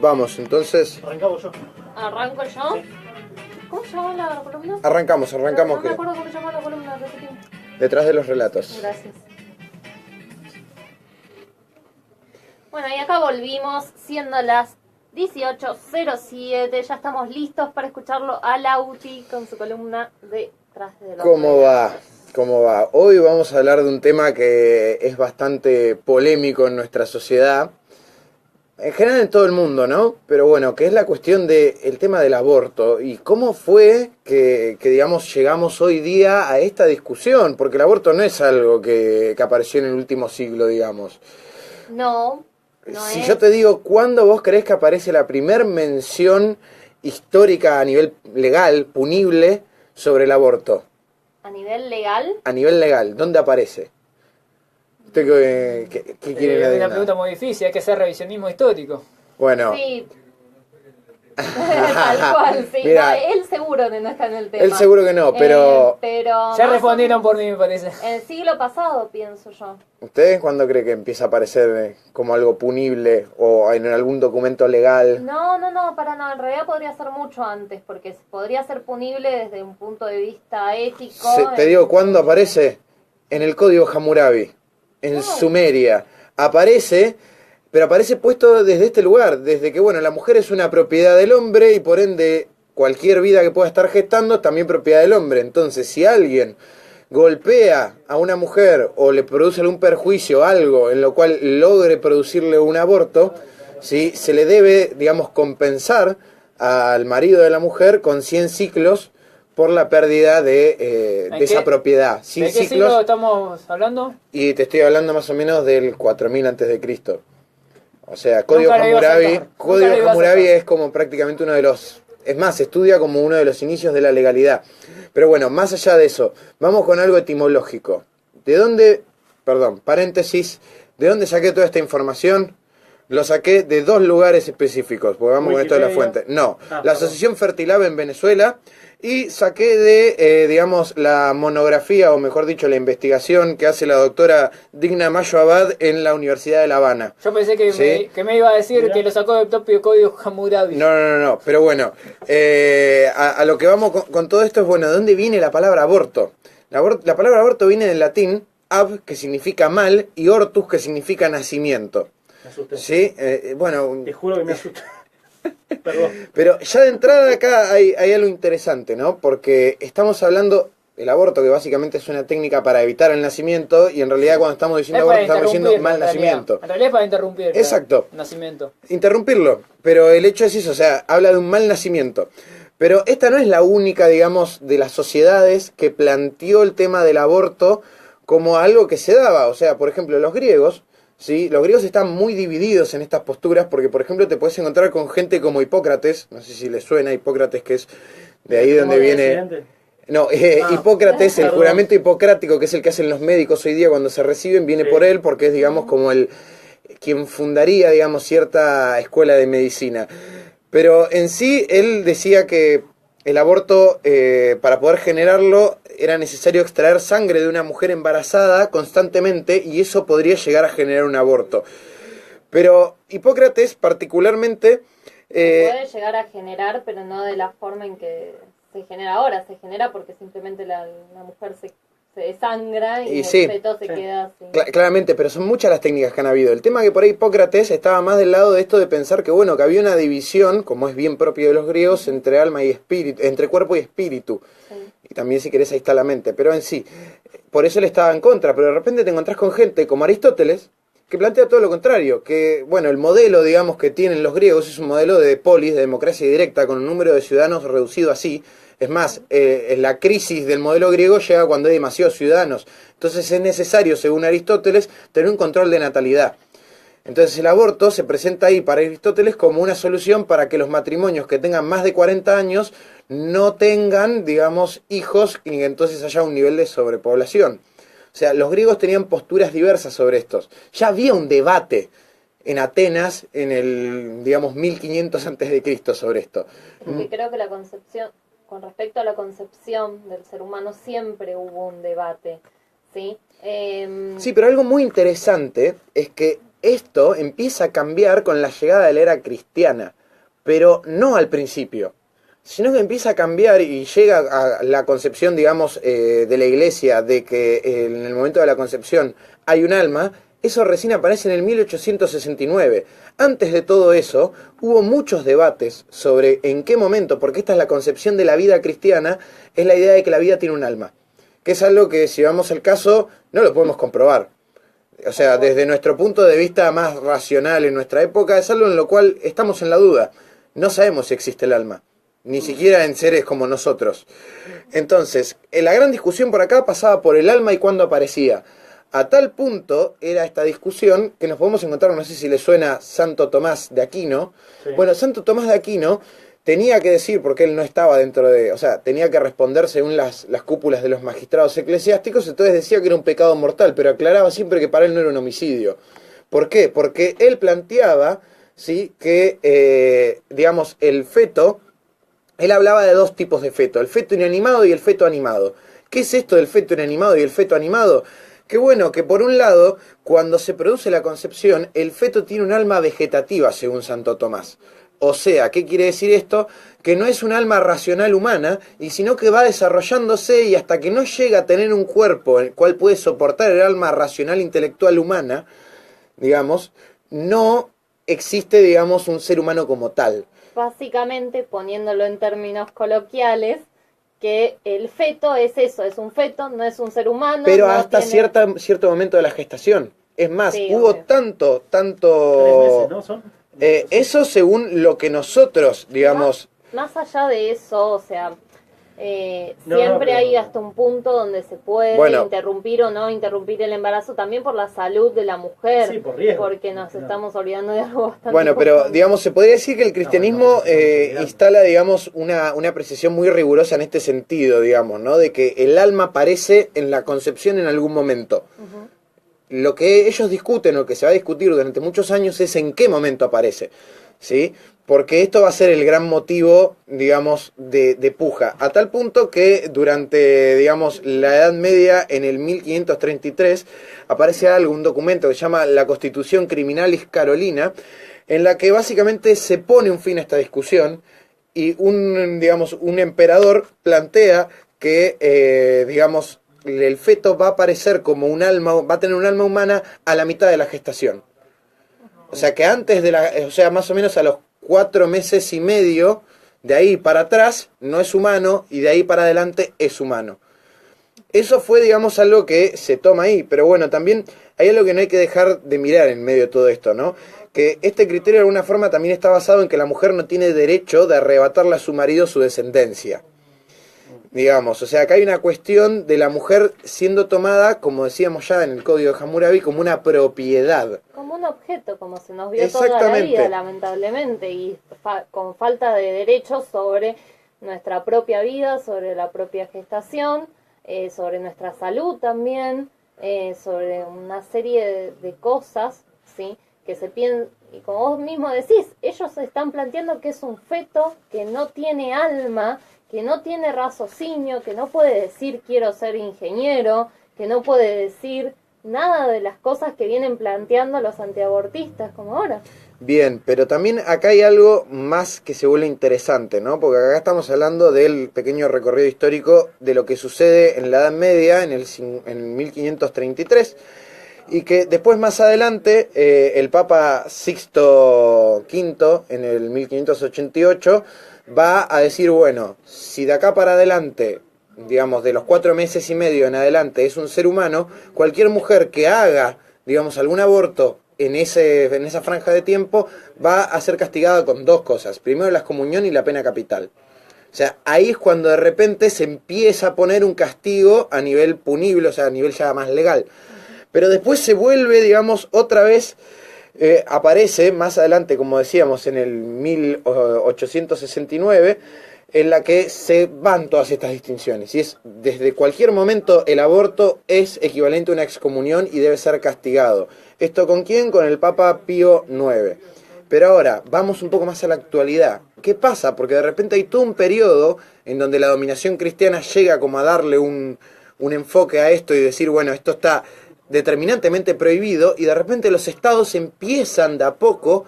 Vamos, entonces. Arrancamos yo. ¿Arranco yo? Sí. ¿Cómo se llama la columna? Arrancamos. No me Que acuerdo cómo se llama la columna, repetí. detrás de los relatos. Gracias. Bueno, y acá volvimos, siendo las 18:07. Ya estamos listos para escucharlo a Lauti con su columna de Detrás de los ¿Cómo va? relatos. ¿Cómo va? Hoy vamos a hablar de un tema que es bastante polémico en nuestra sociedad. En general en todo el mundo, ¿no? Pero bueno, que es la cuestión del tema del aborto. Y cómo fue que, digamos, llegamos hoy día a esta discusión. Porque el aborto no es algo que apareció en el último siglo, digamos. No Si es. yo te digo, ¿cuándo vos creés que aparece la primer mención histórica a nivel legal, punible, sobre el aborto? A nivel legal, A nivel legal, ¿dónde aparece? ¿Usted qué quiere Es una adivinar? pregunta muy difícil, hay que hacer revisionismo histórico. Bueno, sí. Tal cual, sí. Mira, No, él seguro que no está en el tema. él seguro que no, pero pero Ya más respondieron o por mí, me parece. menos el siglo pasado, pienso yo. ¿ustedes cuándo cree que empieza a aparecer como algo punible o en algún documento legal? No, para no. En realidad podría ser mucho antes, porque podría ser punible desde un punto de vista ético. Te digo, ¿cuándo aparece? En el Código Hammurabi, en Sumeria. Aparece, pero aparece puesto desde este lugar, desde que, bueno, la mujer es una propiedad del hombre y por ende cualquier vida que pueda estar gestando es también propiedad del hombre. Entonces, si alguien golpea a una mujer o le produce algún perjuicio, algo en lo cual logre producirle un aborto, ¿sí? Se le debe, digamos, compensar al marido de la mujer con 100 ciclos por la pérdida de esa propiedad. 100 ¿De qué siglo ciclos, estamos hablando? y te estoy hablando más o menos del 4000 antes de Cristo. O sea, Código Nunca lo iba a Hammurabi, acertar. Código Nunca lo iba a Hammurabi acertar. es como prácticamente uno de los, es más, se estudia como uno de los inicios de la legalidad. Pero bueno, más allá de eso, vamos con algo etimológico. ¿De dónde, perdón, paréntesis, de dónde saqué toda esta información? Lo saqué de dos lugares específicos, porque vamos con esto de la Wikipedia. fuente. No, la Perdón. Asociación Fertilab en Venezuela, y saqué de, digamos, la monografía, o mejor dicho, la investigación que hace la doctora Digna Mayo Abad en la Universidad de La Habana. Yo pensé que, Sí. que me iba a decir Mirá. que lo sacó del propio código Hammurabi. No, pero bueno, a lo que vamos con todo esto es, bueno, ¿de dónde viene la palabra aborto? La palabra aborto viene del latín ab, que significa mal, y ortus, que significa nacimiento. Me asusté. ¿Sí? Bueno, Te juro que me asusté. Perdón. pero ya de entrada acá hay algo interesante, ¿no? Porque estamos hablando del aborto, que básicamente es una técnica para evitar el nacimiento, y en realidad cuando estamos diciendo Es para aborto estamos diciendo interrumpir, mal en realidad. nacimiento. En realidad es para interrumpir Exacto. el nacimiento. Interrumpirlo, pero el hecho es eso, o sea, habla de un mal nacimiento. Pero esta no es la única, digamos, de las sociedades que planteó el tema del aborto como algo que se daba. O sea, por ejemplo, los griegos, ¿sí? Los griegos están muy divididos en estas posturas porque, por ejemplo, te puedes encontrar con gente como Hipócrates, no sé si les suena Hipócrates, que es de ahí donde viene... Presidente. No, Ah, Hipócrates, el perdón. juramento hipocrático, que es el que hacen los médicos hoy día cuando se reciben, viene Sí. por él porque es, digamos, como el quien fundaría, digamos, cierta escuela de medicina. Pero en sí, él decía que el aborto, para poder generarlo, era necesario extraer sangre de una mujer embarazada constantemente y eso podría llegar a generar un aborto. Pero Hipócrates particularmente... Se puede llegar a generar, pero no de la forma en que se genera ahora. Se genera porque simplemente la mujer se desangra y, Y el sí. feto se queda así. Claramente, pero son muchas las técnicas que han habido. El tema que por ahí Hipócrates estaba más del lado de esto de pensar que, bueno, que había una división, como es bien propio de los griegos, entre alma y espíritu, entre cuerpo y espíritu. Sí. Y también, si querés, ahí está la mente. Pero en sí, por eso él estaba en contra. Pero de repente te encontrás con gente como Aristóteles, que plantea todo lo contrario. Que, bueno, el modelo, digamos, que tienen los griegos es un modelo de polis, de democracia directa, con un número de ciudadanos reducido así. Es más, la crisis del modelo griego llega cuando hay demasiados ciudadanos. Entonces es necesario, según Aristóteles, tener un control de natalidad. Entonces el aborto se presenta ahí para Aristóteles como una solución para que los matrimonios que tengan más de 40 años no tengan, digamos, hijos y entonces haya un nivel de sobrepoblación. O sea, los griegos tenían posturas diversas sobre estos. Ya había un debate en Atenas en el, digamos, 1500 antes de Cristo sobre esto. Porque creo que la concepción, con respecto a la concepción del ser humano, siempre hubo un debate, ¿sí? Sí, pero algo muy interesante es que esto empieza a cambiar con la llegada de la era cristiana, pero no al principio, sino que empieza a cambiar y llega a la concepción, digamos, de la iglesia, de que en el momento de la concepción hay un alma. Eso recién aparece en el 1869. Antes de todo eso, hubo muchos debates sobre en qué momento, porque esta es la concepción de la vida cristiana, es la idea de que la vida tiene un alma, que es algo que, si vamos al caso, no lo podemos comprobar. O sea, desde nuestro punto de vista más racional en nuestra época, es algo en lo cual estamos en la duda. No sabemos si existe el alma, ni siquiera en seres como nosotros. Entonces, la gran discusión por acá pasaba por el alma y cuándo aparecía. A tal punto era esta discusión que nos podemos encontrar, no sé si le suena Santo Tomás de Aquino. Sí. Bueno, Santo Tomás de Aquino tenía que decir, porque él no estaba dentro de, o sea, tenía que responder según las cúpulas de los magistrados eclesiásticos, entonces decía que era un pecado mortal, pero aclaraba siempre que para él no era un homicidio. ¿Por qué? Porque él planteaba, ¿sí?, que, digamos, el feto, él hablaba de dos tipos de feto, el feto inanimado y el feto animado. ¿Qué es esto del feto inanimado y el feto animado? Que bueno, que por un lado, cuando se produce la concepción, el feto tiene un alma vegetativa, según Santo Tomás. O sea, ¿qué quiere decir esto? Que no es un alma racional humana, y sino que va desarrollándose y hasta que no llega a tener un cuerpo el cual puede soportar el alma racional intelectual humana, digamos, no existe, digamos, un ser humano como tal. Básicamente, poniéndolo en términos coloquiales, que el feto es eso, es un feto, no es un ser humano. Pero no hasta tiene... cierto momento de la gestación. Es más, Sí, hubo obvio. tanto... 3 meses, ¿no? ¿Son? Eso según lo que nosotros, digamos... Más allá de eso, o sea, No, siempre pero- hay hasta un punto donde se puede Bueno. interrumpir o no interrumpir el embarazo, también por la salud de la mujer, Sí, por riesgo. porque nos No. estamos olvidando de algo bastante Bueno, pero importante. digamos, se podría decir que el cristianismo no, instala, digamos, una precisión muy rigurosa en este sentido, digamos, ¿no? De que el alma aparece en la concepción en algún momento. Ujú. Lo que ellos discuten, o que se va a discutir durante muchos años, es en qué momento aparece, ¿sí? Porque esto va a ser el gran motivo, digamos, de puja. A tal punto que durante, digamos, la Edad Media, en el 1533, aparece algo, un documento que se llama la Constitución Criminalis Carolina, en la que básicamente se pone un fin a esta discusión y un emperador plantea que, digamos, el feto va a aparecer como un alma, va a tener un alma humana a la mitad de la gestación. O sea que antes de o sea, más o menos a los 4 meses y medio, de ahí para atrás no es humano y de ahí para adelante es humano. Eso fue, digamos, algo que se toma ahí, pero bueno, también hay algo que no hay que dejar de mirar en medio de todo esto, ¿no? Que este criterio de alguna forma también está basado en que la mujer no tiene derecho de arrebatarle a su marido su descendencia. Digamos, o sea, acá hay una cuestión de la mujer siendo tomada, como decíamos ya en el Código de Hammurabi, como una propiedad. Como un objeto, como se nos vio toda la Exactamente. vida, lamentablemente, y con falta de derechos sobre nuestra propia vida, sobre la propia gestación, sobre nuestra salud también, sobre una serie de cosas, ¿sí? Que se piensan, y como vos mismo decís, ellos están planteando que es un feto que no tiene alma, que no tiene raciocinio, que no puede decir quiero ser ingeniero, que no puede decir nada de las cosas que vienen planteando los antiabortistas como ahora. Bien, pero también acá hay algo más que se vuelve interesante, ¿no? Porque acá estamos hablando del pequeño recorrido histórico de lo que sucede en la Edad Media, en el 1533, y que después más adelante el Papa Sixto V, en el 1588, va a decir, bueno, si de acá para adelante, digamos, de los 4 meses y medio en adelante es un ser humano, cualquier mujer que haga, digamos, algún aborto en esa franja de tiempo va a ser castigada con 2 cosas. Primero la excomunión y la pena capital. O sea, ahí es cuando de repente se empieza a poner un castigo a nivel punible, o sea, a nivel ya más legal. Pero después se vuelve, digamos, otra vez... aparece más adelante, como decíamos, en el 1869, en la que se van todas estas distinciones. Y es, desde cualquier momento, el aborto es equivalente a una excomunión y debe ser castigado. ¿Esto con quién? Con el Papa Pío IX. Pero ahora, vamos un poco más a la actualidad. ¿Qué pasa? Porque de repente hay todo un periodo en donde la dominación cristiana llega como a darle un enfoque a esto y decir, bueno, esto está determinantemente prohibido y de repente los estados empiezan de a poco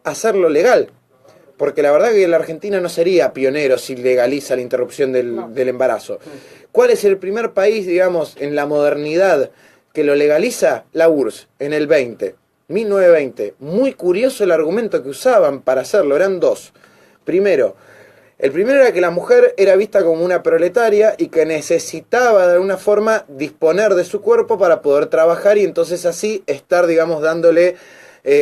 a hacerlo legal. Porque la verdad que la Argentina no sería pionero si legaliza la interrupción del embarazo. ¿Cuál es el primer país, digamos, en la modernidad que lo legaliza? La URSS, en el 1920. Muy curioso el argumento que usaban para hacerlo, eran dos. Primero, el primero era que la mujer era vista como una proletaria y que necesitaba de alguna forma disponer de su cuerpo para poder trabajar y entonces así estar, digamos, dándole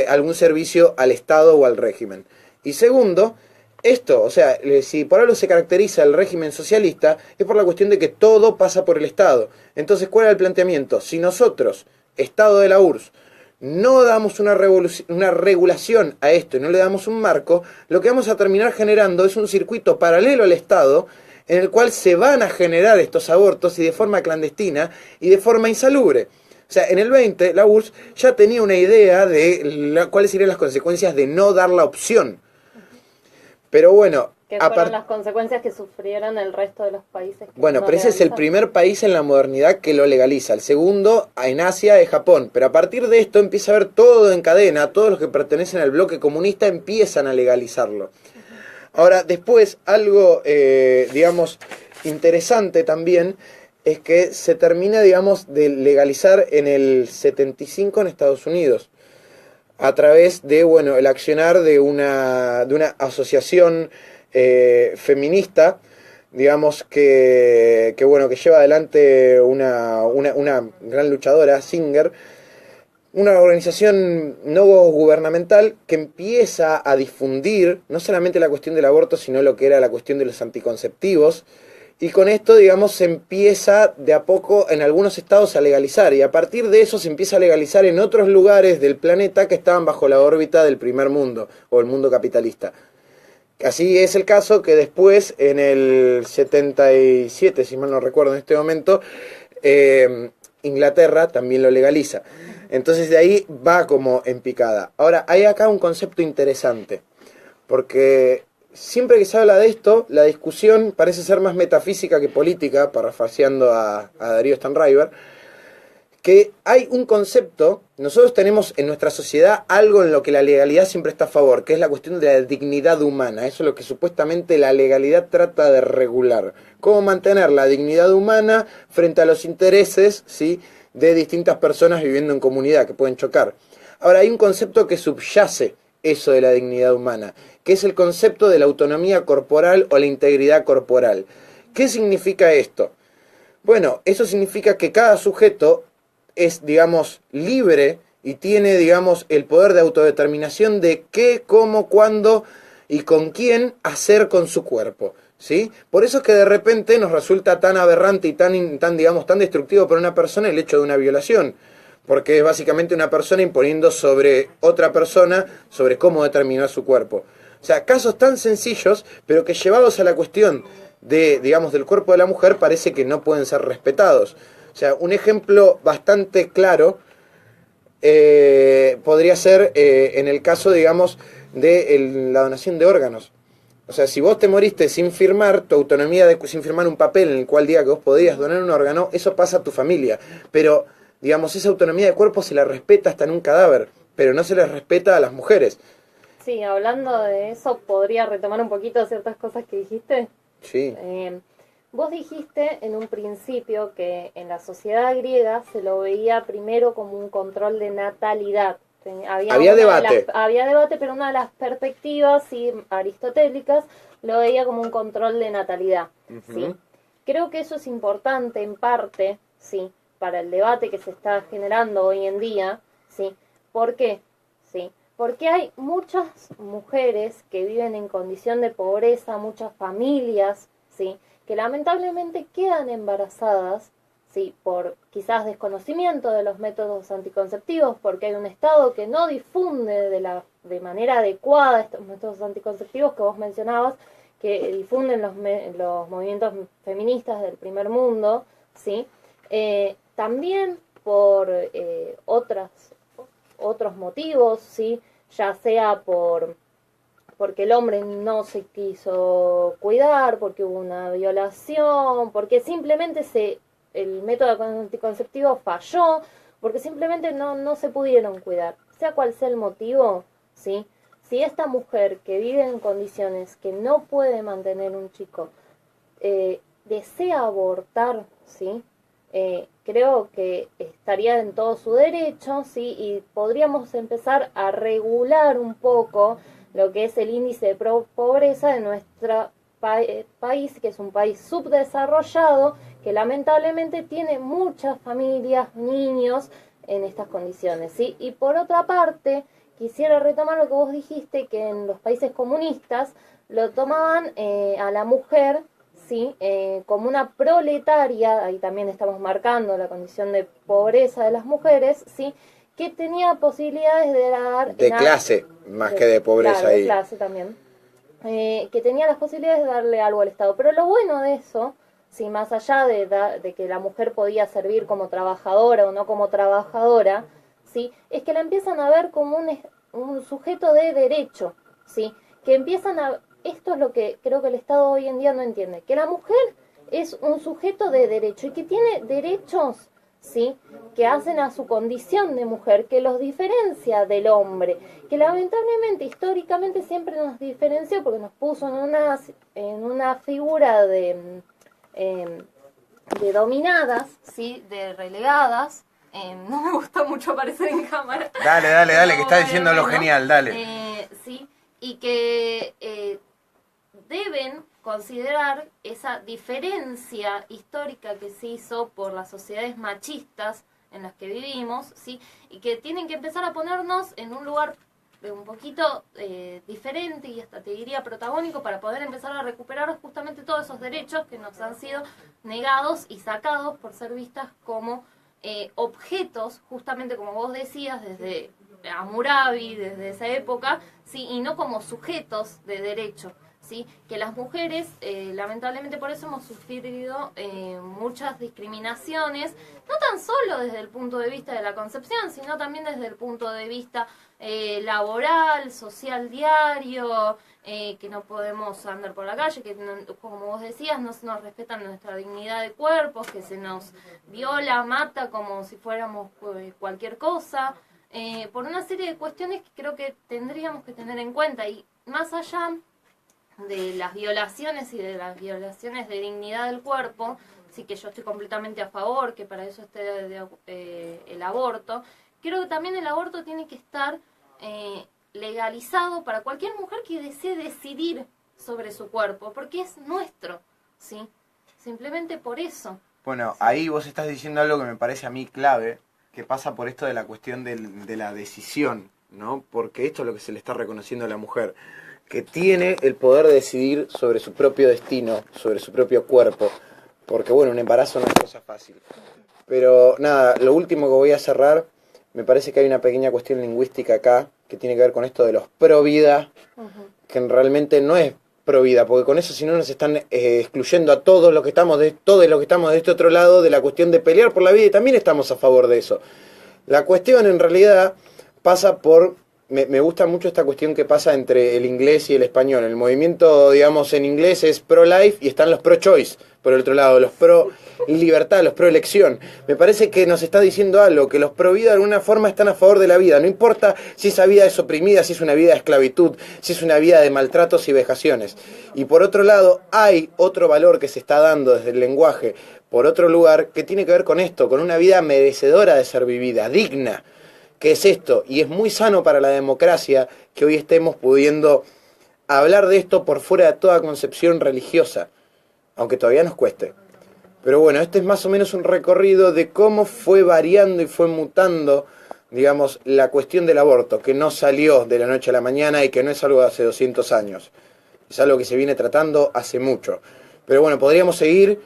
algún servicio al Estado o al régimen. Y segundo, esto, o sea, si por algo se caracteriza el régimen socialista, es por la cuestión de que todo pasa por el Estado. Entonces, ¿cuál era el planteamiento? Si nosotros, Estado de la URSS, no damos una regulación a esto y no le damos un marco, lo que vamos a terminar generando es un circuito paralelo al Estado en el cual se van a generar estos abortos y de forma clandestina y de forma insalubre. O sea, en el 20 la URSS ya tenía una idea de cuáles serían las consecuencias de no dar la opción. Pero bueno... Que fueron las consecuencias que sufrieron el resto de los países. Bueno, pero ese es el primer país en la modernidad que lo legaliza. El segundo, en Asia, es Japón. Pero a partir de esto empieza a haber todo en cadena. Todos los que pertenecen al bloque comunista empiezan a legalizarlo. Ahora, después, algo, digamos, interesante también, es que se termina, digamos, de legalizar en el 75 en Estados Unidos. A través de, bueno, el accionar de una asociación feminista, digamos, que lleva adelante una gran luchadora, Singer, una organización no gubernamental que empieza a difundir no solamente la cuestión del aborto, sino lo que era la cuestión de los anticonceptivos, y con esto, digamos, se empieza de a poco en algunos estados a legalizar, y a partir de eso se empieza a legalizar en otros lugares del planeta que estaban bajo la órbita del primer mundo, o el mundo capitalista. Así es el caso que después, en el 77, si mal no recuerdo en este momento, Inglaterra también lo legaliza. Entonces de ahí va como en picada. Ahora, hay acá un concepto interesante, porque siempre que se habla de esto, la discusión parece ser más metafísica que política, parafraseando a Darío Stanraiver, que hay un concepto, nosotros tenemos en nuestra sociedad algo en lo que la legalidad siempre está a favor, que es la cuestión de la dignidad humana. Eso es lo que supuestamente la legalidad trata de regular. Cómo mantener la dignidad humana frente a los intereses, ¿sí?, de distintas personas viviendo en comunidad que pueden chocar. Ahora, hay un concepto que subyace eso de la dignidad humana, que es el concepto de la autonomía corporal o la integridad corporal. ¿Qué significa esto? Bueno, eso significa que cada sujeto es, digamos, libre y tiene, digamos, el poder de autodeterminación de qué, cómo, cuándo y con quién hacer con su cuerpo, ¿sí? Por eso es que de repente nos resulta tan aberrante y tan digamos, tan destructivo para una persona el hecho de una violación, porque es básicamente una persona imponiendo sobre otra persona sobre cómo determinar su cuerpo. O sea, casos tan sencillos, pero que llevados a la cuestión de, digamos, del cuerpo de la mujer parece que no pueden ser respetados. O sea, un ejemplo bastante claro podría ser en el caso, digamos, de la donación de órganos. O sea, si vos te moriste sin firmar tu autonomía, sin firmar un papel en el cual diga que vos podías donar un órgano, eso pasa a tu familia. Pero, digamos, esa autonomía de cuerpo se la respeta hasta en un cadáver, pero no se les respeta a las mujeres. Sí, hablando de eso, ¿podría retomar un poquito ciertas cosas que dijiste? Sí. Vos dijiste en un principio que en la sociedad griega se lo veía primero como un control de natalidad. Había debate. Había debate, pero una de las perspectivas aristotélicas lo veía como un control de natalidad. ¿Sí? Creo que eso es importante en parte, ¿sí?, para el debate que se está generando hoy en día. ¿Sí? ¿Por qué? ¿Sí? Porque hay muchas mujeres que viven en condición de pobreza, muchas familias, ¿sí?, que lamentablemente quedan embarazadas, ¿sí?, por quizás desconocimiento de los métodos anticonceptivos, porque hay un Estado que no difunde de manera adecuada estos métodos anticonceptivos que vos mencionabas, que difunden los movimientos feministas del primer mundo, ¿sí? También por otros motivos, ¿sí?, ya sea porque el hombre no se quiso cuidar, porque hubo una violación, porque simplemente el método anticonceptivo falló, porque simplemente no se pudieron cuidar. Sea cual sea el motivo, ¿sí? Si esta mujer que vive en condiciones que no puede mantener un chico, desea abortar, ¿sí? Creo que estaría en todo su derecho, ¿sí? Y podríamos empezar a regular un poco lo que es el índice de pobreza de nuestro país, que es un país subdesarrollado, que lamentablemente tiene muchas familias, niños en estas condiciones, ¿sí? Y por otra parte, quisiera retomar lo que vos dijiste, que en los países comunistas lo tomaban a la mujer, ¿sí? Como una proletaria, ahí también estamos marcando la condición de pobreza de las mujeres, ¿sí? Que tenía posibilidades de dar... De clase, más que de pobreza, claro, ahí. de clase también. Que tenía las posibilidades de darle algo al Estado. Pero lo bueno de eso, ¿sí? Más allá de que la mujer podía servir como trabajadora o no como trabajadora, ¿sí? Es que la empiezan a ver como un sujeto de derecho, ¿sí? Que empiezan a... Esto es lo que creo que el Estado hoy en día no entiende, que la mujer es un sujeto de derecho y que tiene derechos, ¿sí? Que hacen a su condición de mujer, que los diferencia del hombre, que lamentablemente históricamente siempre nos diferenció porque nos puso en una figura de dominadas, ¿sí? De relegadas. No me gusta mucho aparecer en cámara. Dale, que está diciendo lo genial, dale. Sí, y que deben considerar esa diferencia histórica que se hizo por las sociedades machistas en las que vivimos, ¿sí? Y que tienen que empezar a ponernos en un lugar un poquito diferente y hasta te diría protagónico para poder empezar a recuperar justamente todos esos derechos que nos han sido negados y sacados por ser vistas como objetos, justamente como vos decías, desde Hammurabi, desde esa época, ¿sí? Y no como sujetos de derecho, ¿sí? Que las mujeres, lamentablemente por eso hemos sufrido muchas discriminaciones, no tan solo desde el punto de vista de la concepción, sino también desde el punto de vista laboral, social diario, que no podemos andar por la calle, que no, como vos decías, no se nos respetan nuestra dignidad de cuerpos, que se nos viola, mata como si fuéramos cualquier cosa, por una serie de cuestiones que creo que tendríamos que tener en cuenta. Y más allá de las violaciones y de las violaciones de dignidad del cuerpo, sí, que yo estoy completamente a favor, que para eso esté el aborto, creo que también el aborto tiene que estar legalizado para cualquier mujer que desee decidir sobre su cuerpo, porque es nuestro, ¿sí? Simplemente por eso. Bueno, ahí vos estás diciendo algo que me parece a mí clave, que pasa por esto de la cuestión de la decisión, ¿no? Porque esto es lo que se le está reconociendo a la mujer, que tiene el poder de decidir sobre su propio destino, sobre su propio cuerpo, porque bueno, un embarazo no es cosa fácil. Pero nada, lo último que voy a cerrar, me parece que hay una pequeña cuestión lingüística acá, que tiene que ver con esto de los pro vida, que realmente no es pro vida, porque con eso si no nos están excluyendo a todos los que estamos de este otro lado de la cuestión de pelear por la vida, y también estamos a favor de eso. La cuestión en realidad pasa por... Me gusta mucho esta cuestión que pasa entre el inglés y el español. El movimiento, digamos, en inglés es pro-life y están los pro-choice, por el otro lado, los pro-libertad, los pro-elección. Me parece que nos está diciendo algo, que los pro-vida de alguna forma están a favor de la vida. No importa si esa vida es oprimida, si es una vida de esclavitud, si es una vida de maltratos y vejaciones. Y por otro lado, hay otro valor que se está dando desde el lenguaje, por otro lugar, que tiene que ver con esto, con una vida merecedora de ser vivida, digna. ¿Qué es esto? Y es muy sano para la democracia que hoy estemos pudiendo hablar de esto por fuera de toda concepción religiosa, aunque todavía nos cueste. Pero bueno, este es más o menos un recorrido de cómo fue variando y fue mutando, digamos, la cuestión del aborto, que no salió de la noche a la mañana y que no es algo de hace 200 años. Es algo que se viene tratando hace mucho. Pero bueno, podríamos seguir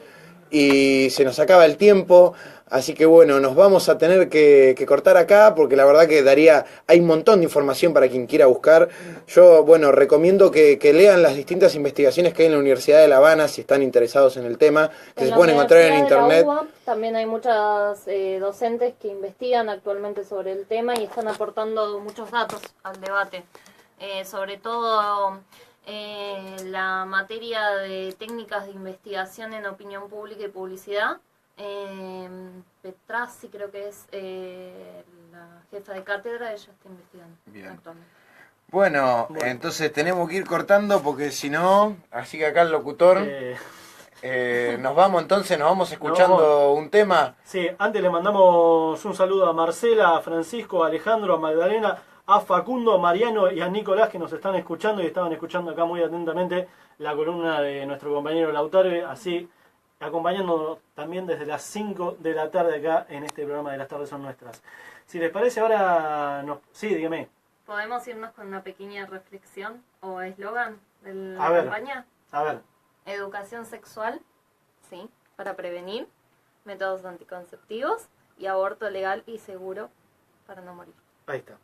y se nos acaba el tiempo. Así que bueno, nos vamos a tener que cortar acá porque la verdad que hay un montón de información para quien quiera buscar. Yo, bueno, recomiendo que lean las distintas investigaciones que hay en la Universidad de La Habana si están interesados en el tema, que se pueden encontrar en internet. De la UBA, también hay muchas docentes que investigan actualmente sobre el tema y están aportando muchos datos al debate, sobre todo la materia de técnicas de investigación en opinión pública y publicidad. Petrazzi creo que es la jefa de cátedra, ella está investigando Bien. actualmente. Bueno, entonces tenemos que ir cortando porque si no, así que acá el locutor, nos vamos entonces, nos vamos escuchando un tema. Sí, antes le mandamos un saludo a Marcela, a Francisco, a Alejandro, a Magdalena, a Facundo, a Mariano y a Nicolás que nos están escuchando y estaban escuchando acá muy atentamente la columna de nuestro compañero Lautaro, así acompañándonos también desde las 5 de la tarde acá en este programa de Las Tardes Son Nuestras. Si les parece ahora, sí, dígame. ¿Podemos irnos con una pequeña reflexión o eslogan de la A ver. campaña? A ver, Educación sexual, sí, para prevenir, métodos anticonceptivos y aborto legal y seguro para no morir. ahí está.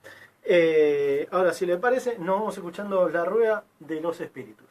Ahora, si les parece, nos vamos escuchando La Rueda de los Espíritus.